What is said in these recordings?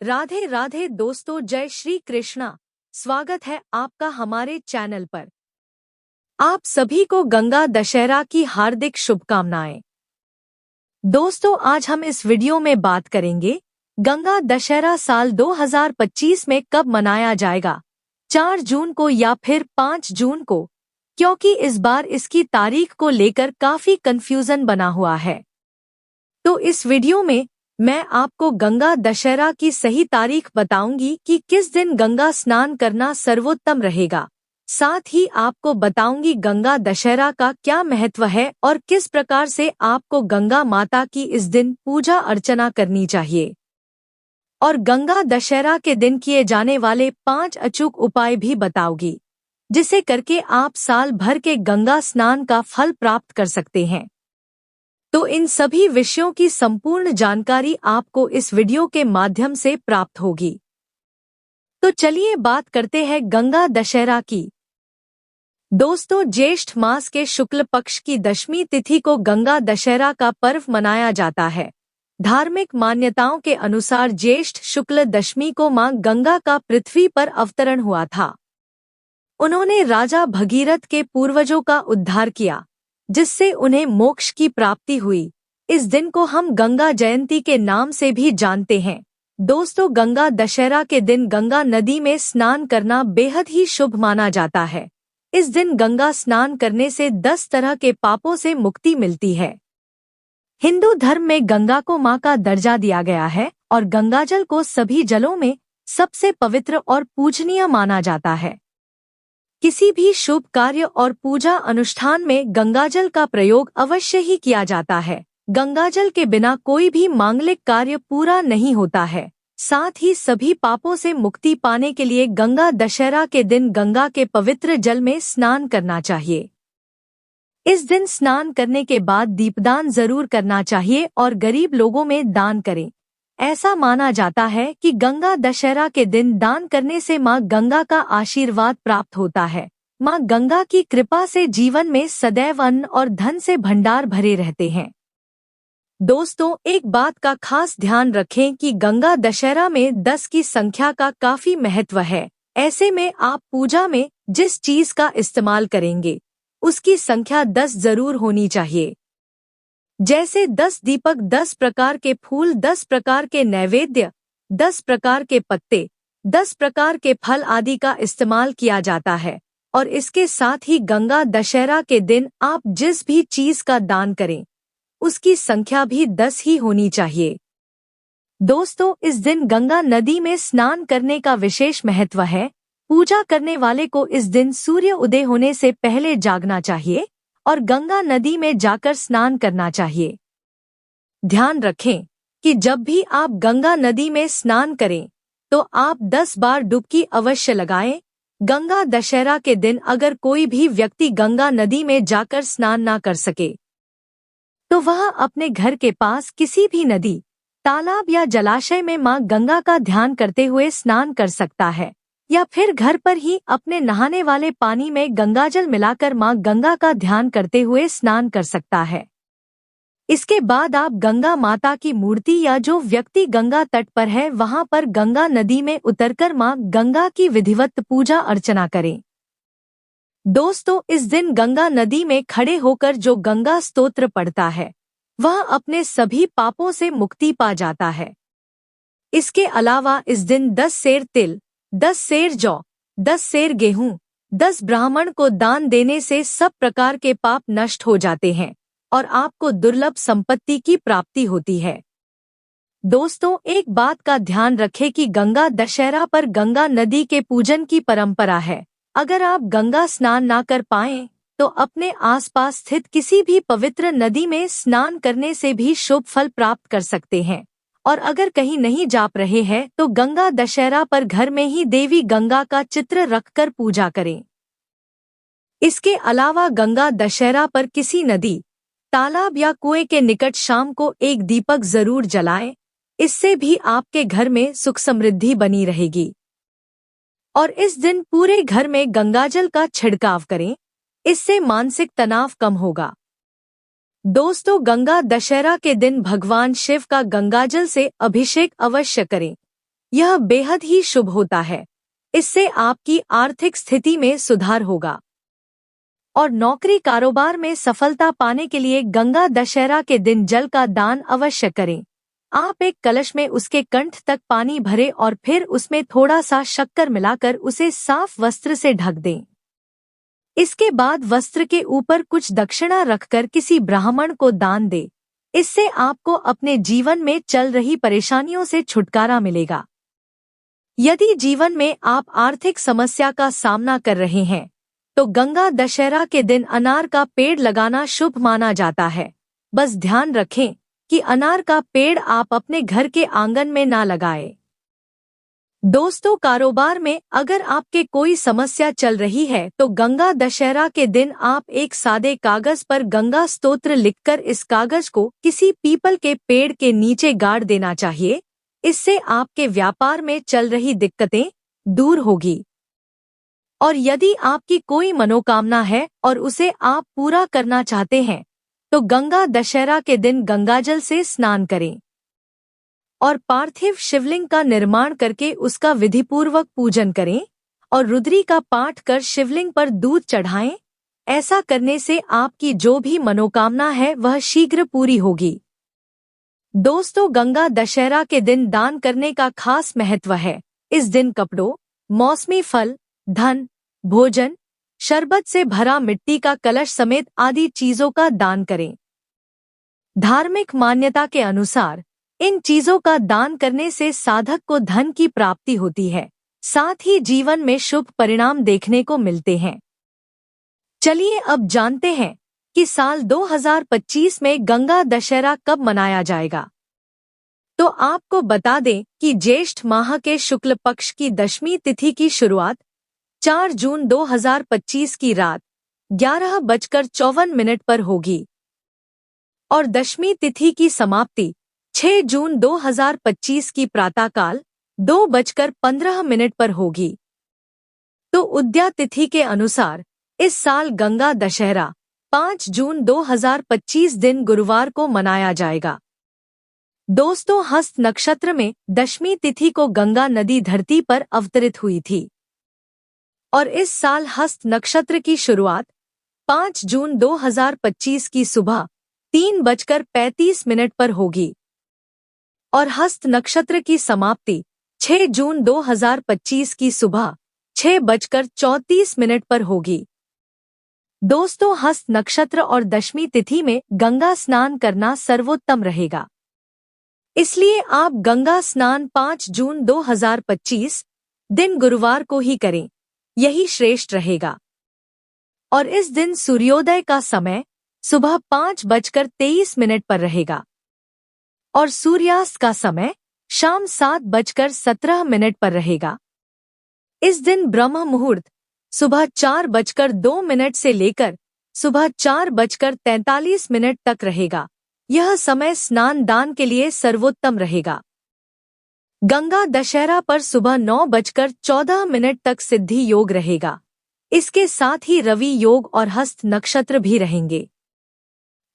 राधे राधे दोस्तों, जय श्री कृष्णा। स्वागत है आपका हमारे चैनल पर। आप सभी को गंगा दशहरा की हार्दिक शुभकामनाएं। दोस्तों, आज हम इस वीडियो में बात करेंगे गंगा दशहरा साल 2025 में कब मनाया जाएगा, 4 जून को या फिर 5 जून को, क्योंकि इस बार इसकी तारीख को लेकर काफी कंफ्यूजन बना हुआ है। तो इस वीडियो में मैं आपको गंगा दशहरा की सही तारीख बताऊंगी कि किस दिन गंगा स्नान करना सर्वोत्तम रहेगा। साथ ही आपको बताऊंगी गंगा दशहरा का क्या महत्व है और किस प्रकार से आपको गंगा माता की इस दिन पूजा अर्चना करनी चाहिए। और गंगा दशहरा के दिन किए जाने वाले 5 अचूक उपाय भी बताऊंगी, जिसे करके आप साल भर के गंगा स्नान का फल प्राप्त कर सकते हैं। तो इन सभी विषयों की संपूर्ण जानकारी आपको इस वीडियो के माध्यम से प्राप्त होगी। तो चलिए बात करते हैं गंगा दशहरा की। दोस्तों, ज्येष्ठ मास के शुक्ल पक्ष की दशमी तिथि को गंगा दशहरा का पर्व मनाया जाता है। धार्मिक मान्यताओं के अनुसार ज्येष्ठ शुक्ल दशमी को मां गंगा का पृथ्वी पर अवतरण हुआ था। उन्होंने राजा भगीरथ के पूर्वजों का उद्धार किया, जिससे उन्हें मोक्ष की प्राप्ति हुई। इस दिन को हम गंगा जयंती के नाम से भी जानते हैं। दोस्तों, गंगा दशहरा के दिन गंगा नदी में स्नान करना बेहद ही शुभ माना जाता है। इस दिन गंगा स्नान करने से 10 तरह के पापों से मुक्ति मिलती है। हिंदू धर्म में गंगा को मां का दर्जा दिया गया है और गंगाजल को सभी जलों में सबसे पवित्र और पूजनीय माना जाता है। किसी भी शुभ कार्य और पूजा अनुष्ठान में गंगाजल का प्रयोग अवश्य ही किया जाता है। गंगाजल के बिना कोई भी मांगलिक कार्य पूरा नहीं होता है। साथ ही सभी पापों से मुक्ति पाने के लिए गंगा दशहरा के दिन गंगा के पवित्र जल में स्नान करना चाहिए। इस दिन स्नान करने के बाद दीपदान जरूर करना चाहिए और गरीब लोगों में दान करें। ऐसा माना जाता है कि गंगा दशहरा के दिन दान करने से मां गंगा का आशीर्वाद प्राप्त होता है। मां गंगा की कृपा से जीवन में सदैव अन्न और धन से भंडार भरे रहते हैं। दोस्तों, एक बात का खास ध्यान रखें कि गंगा दशहरा में 10 की संख्या का काफी महत्व है। ऐसे में आप पूजा में जिस चीज का इस्तेमाल करेंगे, उसकी संख्या 10 जरूर होनी चाहिए। जैसे 10 दीपक, 10 प्रकार के फूल, 10 प्रकार के नैवेद्य, 10 प्रकार के पत्ते, 10 प्रकार के फल आदि का इस्तेमाल किया जाता है। और इसके साथ ही गंगा दशहरा के दिन आप जिस भी चीज का दान करें, उसकी संख्या भी 10 ही होनी चाहिए। दोस्तों, इस दिन गंगा नदी में स्नान करने का विशेष महत्व है। पूजा करने वाले को इस दिन सूर्य उदय होने से पहले जागना चाहिए और गंगा नदी में जाकर स्नान करना चाहिए। ध्यान रखें कि जब भी आप गंगा नदी में स्नान करें तो आप 10 बार डुबकी अवश्य लगाएं। गंगा दशहरा के दिन अगर कोई भी व्यक्ति गंगा नदी में जाकर स्नान ना कर सके तो वह अपने घर के पास किसी भी नदी, तालाब या जलाशय में मां गंगा का ध्यान करते हुए स्नान कर सकता है, या फिर घर पर ही अपने नहाने वाले पानी में गंगाजल मिलाकर मां गंगा का ध्यान करते हुए स्नान कर सकता है। इसके बाद आप गंगा माता की मूर्ति या जो व्यक्ति गंगा तट पर है वहां पर गंगा नदी में उतरकर मां गंगा की विधिवत पूजा अर्चना करें। दोस्तों, इस दिन गंगा नदी में खड़े होकर जो गंगा स्तोत्र पढ़ता है वह अपने सभी पापों से मुक्ति पा जाता है। इसके अलावा इस दिन 10 सेर तिल, 10 सेर जौ, 10 सेर गेहूं, 10 ब्राह्मण को दान देने से सब प्रकार के पाप नष्ट हो जाते हैं और आपको दुर्लभ संपत्ति की प्राप्ति होती है। दोस्तों, एक बात का ध्यान रखें कि गंगा दशहरा पर गंगा नदी के पूजन की परंपरा है। अगर आप गंगा स्नान ना कर पाएं तो अपने आसपास स्थित किसी भी पवित्र नदी में स्नान करने से भी शुभ फल प्राप्त कर सकते हैं। और अगर कहीं नहीं जा रहे हैं तो गंगा दशहरा पर घर में ही देवी गंगा का चित्र रखकर पूजा करें। इसके अलावा गंगा दशहरा पर किसी नदी, तालाब या कुएं के निकट शाम को एक दीपक जरूर जलाएं। इससे भी आपके घर में सुख समृद्धि बनी रहेगी। और इस दिन पूरे घर में गंगाजल का छिड़काव करें, इससे मानसिक तनाव कम होगा। दोस्तों, गंगा दशहरा के दिन भगवान शिव का गंगाजल से अभिषेक अवश्य करें। यह बेहद ही शुभ होता है। इससे आपकी आर्थिक स्थिति में सुधार होगा और नौकरी कारोबार में सफलता पाने के लिए गंगा दशहरा के दिन जल का दान अवश्य करें। आप एक कलश में उसके कंठ तक पानी भरें और फिर उसमें थोड़ा सा शक्कर मिलाकर उसे साफ वस्त्र से ढक दें। इसके बाद वस्त्र के ऊपर कुछ दक्षिणा रखकर किसी ब्राह्मण को दान दें। इससे आपको अपने जीवन में चल रही परेशानियों से छुटकारा मिलेगा। यदि जीवन में आप आर्थिक समस्या का सामना कर रहे हैं तो गंगा दशहरा के दिन अनार का पेड़ लगाना शुभ माना जाता है। बस ध्यान रखें कि अनार का पेड़ आप अपने घर के आंगन में ना लगाएं। दोस्तों, कारोबार में अगर आपके कोई समस्या चल रही है तो गंगा दशहरा के दिन आप एक सादे कागज पर गंगा स्तोत्र लिखकर इस कागज को किसी पीपल के पेड़ के नीचे गाड़ देना चाहिए। इससे आपके व्यापार में चल रही दिक्कतें दूर होगी। और यदि आपकी कोई मनोकामना है और उसे आप पूरा करना चाहते हैं तो गंगा दशहरा के दिन गंगाजल से स्नान करें और पार्थिव शिवलिंग का निर्माण करके उसका विधिपूर्वक पूजन करें और रुद्री का पाठ कर शिवलिंग पर दूध चढ़ाएं। ऐसा करने से आपकी जो भी मनोकामना है वह शीघ्र पूरी होगी। दोस्तों, गंगा दशहरा के दिन दान करने का खास महत्व है। इस दिन कपड़ों, मौसमी फल, धन, भोजन, शरबत से भरा मिट्टी का कलश समेत आदि चीजों का दान करें। धार्मिक मान्यता के अनुसार इन चीजों का दान करने से साधक को धन की प्राप्ति होती है, साथ ही जीवन में शुभ परिणाम देखने को मिलते हैं। चलिए अब जानते हैं कि साल 2025 में गंगा दशहरा कब मनाया जाएगा। तो आपको बता दें कि ज्येष्ठ माह के शुक्ल पक्ष की दशमी तिथि की शुरुआत 4 जून 2025 की रात 11:54 पर होगी और दशमी तिथि की समाप्ति 6 जून 2025 की प्रातःकाल 2:15 पर होगी। तो उदया तिथि के अनुसार इस साल गंगा दशहरा 5 जून 2025 दिन गुरुवार को मनाया जाएगा। दोस्तों, हस्त नक्षत्र में दशमी तिथि को गंगा नदी धरती पर अवतरित हुई थी और इस साल हस्त नक्षत्र की शुरुआत 5 जून 2025 की सुबह 3:35 पर होगी और हस्त नक्षत्र की समाप्ति 6 जून 2025 की सुबह 6:34 पर होगी। दोस्तों, हस्त नक्षत्र और दशमी तिथि में गंगा स्नान करना सर्वोत्तम रहेगा। इसलिए आप गंगा स्नान 5 जून 2025 दिन गुरुवार को ही करें, यही श्रेष्ठ रहेगा। और इस दिन सूर्योदय का समय सुबह 5:23 पर रहेगा और सूर्यास्त का समय शाम 7:17 पर रहेगा। इस दिन ब्रह्म मुहूर्त सुबह 4:02 से लेकर सुबह 4:43 तक रहेगा। यह समय स्नान दान के लिए सर्वोत्तम रहेगा। गंगा दशहरा पर सुबह 9:14 तक सिद्धि योग रहेगा। इसके साथ ही रवि योग और हस्त नक्षत्र भी रहेंगे।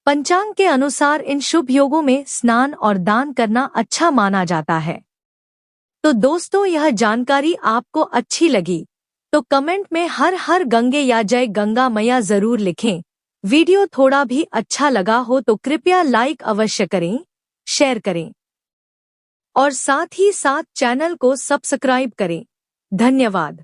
पंचांग के अनुसार इन शुभ योगों में स्नान और दान करना अच्छा माना जाता है। तो दोस्तों, यह जानकारी आपको अच्छी लगी तो कमेंट में हर हर गंगे या जय गंगा मैया जरूर लिखें। वीडियो थोड़ा भी अच्छा लगा हो तो कृपया लाइक अवश्य करें, शेयर करें और साथ ही साथ चैनल को सब्सक्राइब करें। धन्यवाद।